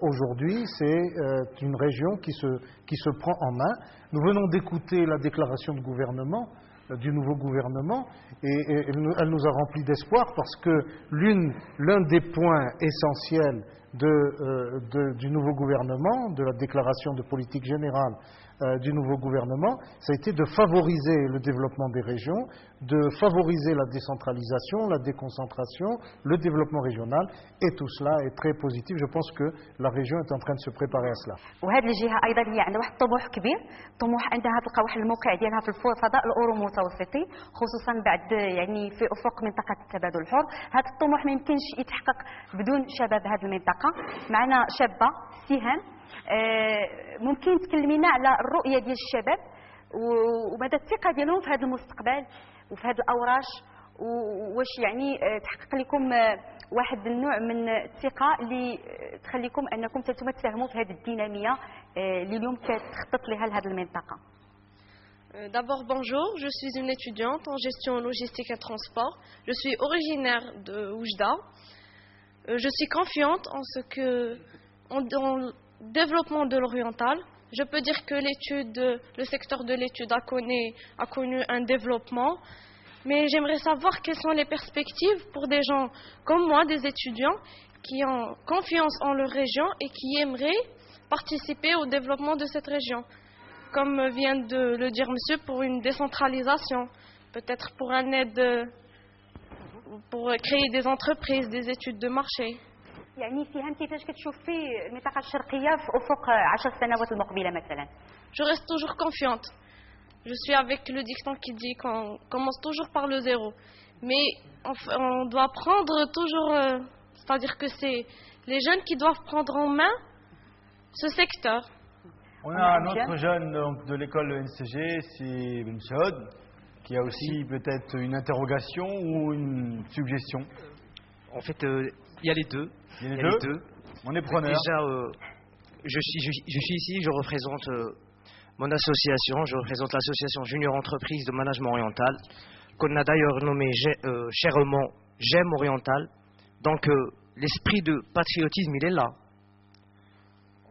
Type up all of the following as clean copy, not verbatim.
Aujourd'hui, c'est une région qui se prend en main. Nous venons d'écouter la déclaration de gouvernement, du nouveau gouvernement, et elle nous a rempli d'espoir parce que l'un des points essentiels du nouveau gouvernement, de la déclaration de politique générale du nouveau gouvernement, ça a été de favoriser le développement des régions, de favoriser la décentralisation, la déconcentration, le développement régional, et tout cela est très positif. Je pense que la région est en train de se préparer à cela. وهذه الجهه ايضا هي عندها واحد الطموح كبير، طموح انها تلقى واحد الموقع ديالها في الفضاء الاورو متوسطي، خصوصا بعد يعني في افق منطقه التبادل الحر. هذا الطموح ما يمكنش يتحقق بدون شباب هذه المنطقه. معنا شابه سهام، ممكن تكلمينا على الرؤيه ديال الشباب ومدى الثقه ديالهم في هذا المستقبل وفي هذه الاوراش، واش يعني تحقق لكم واحد النوع من الثقه اللي تخليكم انكم تفهموا في هذه الديناميه اللي اليوم كتخطط لها لهذه المنطقه. D'abord, bonjour, je suis une étudiante en gestion logistique et transport. Je suis originaire de Oujda. Je suis confiante en ce que, dans le développement de l'oriental, je peux dire que le secteur de l'étude a connu un développement. Mais j'aimerais savoir quelles sont les perspectives pour des gens comme moi, des étudiants, qui ont confiance en leur région et qui aimeraient participer au développement de cette région. Comme vient de le dire monsieur, pour une décentralisation, peut-être pour un aide, pour créer des entreprises, des études de marché. يعني سهام كيفاش كتشوفي المنطقه الشرقيه في افق 10 سنوات المقبله مثلا؟ Je reste toujours confiante. Je suis avec le dicton qui dit qu'on commence toujours par le zéro. Mais on doit prendre toujours, c'est-à-dire que c'est les jeunes qui doivent prendre en main ce secteur. On a un autre jeune donc, de l'école NCG, c'est Ben Saud, qui a aussi peut-être une interrogation ou une suggestion. En fait, il y a les deux. Il y a les deux. On est preneur. Déjà, je suis ici, je représente mon association, je représente l'association Junior Entreprise de Management Oriental, qu'on a d'ailleurs nommé chèrement J'aime Oriental. Donc l'esprit de patriotisme, il est là.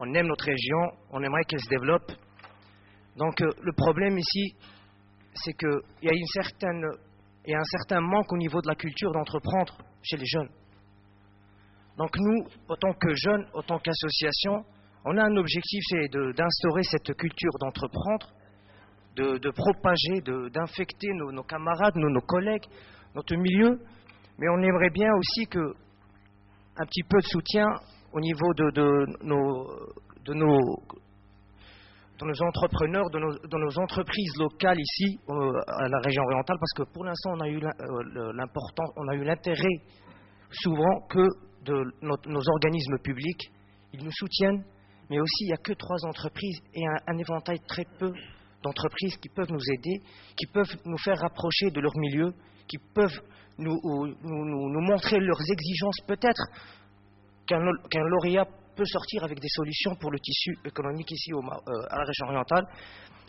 On aime notre région, on aimerait qu'elle se développe. Donc le problème ici, c'est qu'il y a un certain manque au niveau de la culture d'entreprendre chez les jeunes. Donc nous, autant que jeunes, autant qu'association, on a un objectif, c'est d'instaurer cette culture d'entreprendre, de propager, d'infecter nos camarades, nos collègues, notre milieu. Mais on aimerait bien aussi un petit peu de soutien au niveau de nos entrepreneurs, de nos entreprises locales ici, à la région orientale, parce que pour l'instant, on a eu l'intérêt souvent que nos organismes publics, ils nous soutiennent. Mais aussi, il n'y a que 3 entreprises et un éventail très peu d'entreprises qui peuvent nous aider, qui peuvent nous faire rapprocher de leur milieu, qui peuvent nous montrer leurs exigences. Peut-être qu'un lauréat peut sortir avec des solutions pour le tissu économique ici à la région orientale.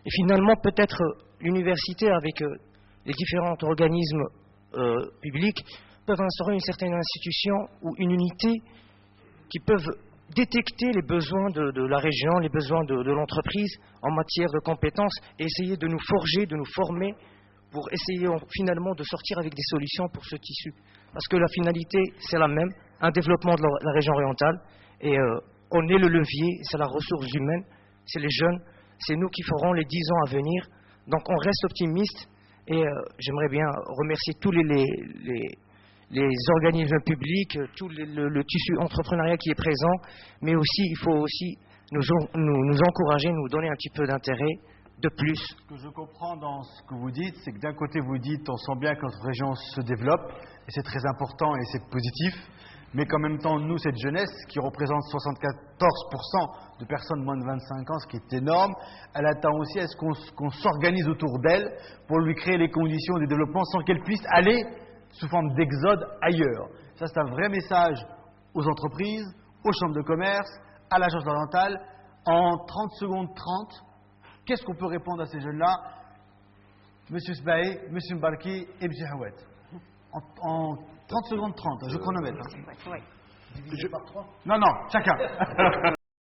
Et finalement, peut-être l'université, avec les différents organismes publics, peuvent instaurer une certaine institution ou une unité qui peuvent détecter les besoins de la région, les besoins de l'entreprise en matière de compétences et essayer de nous forger, de nous former pour essayer finalement de sortir avec des solutions pour ce tissu. Parce que la finalité, c'est la même, un développement de la région orientale et on est le levier, c'est la ressource humaine, c'est les jeunes, c'est nous qui ferons les 10 ans à venir. Donc on reste optimiste et j'aimerais bien remercier tous les organismes publics, tout le tissu entrepreneurial qui est présent, mais aussi, il faut aussi nous encourager, nous donner un petit peu d'intérêt de plus. Ce que je comprends dans ce que vous dites, c'est que d'un côté vous dites on sent bien que notre région se développe, et c'est très important et c'est positif, mais qu'en même temps, nous, cette jeunesse, qui représente 74% de personnes de moins de 25 ans, ce qui est énorme, elle attend aussi à ce qu'on s'organise autour d'elle pour lui créer les conditions de développement sans qu'elle puisse aller sous forme d'exode ailleurs. Ça, c'est un vrai message aux entreprises, aux chambres de commerce, à l'agence orientale. En 30 secondes 30, qu'est-ce qu'on peut répondre à ces jeunes-là? Monsieur Sbaé, Monsieur Mbarki et Monsieur Hawet. En 30 secondes 30, je chronomètre. Divisé par 3. Non, chacun.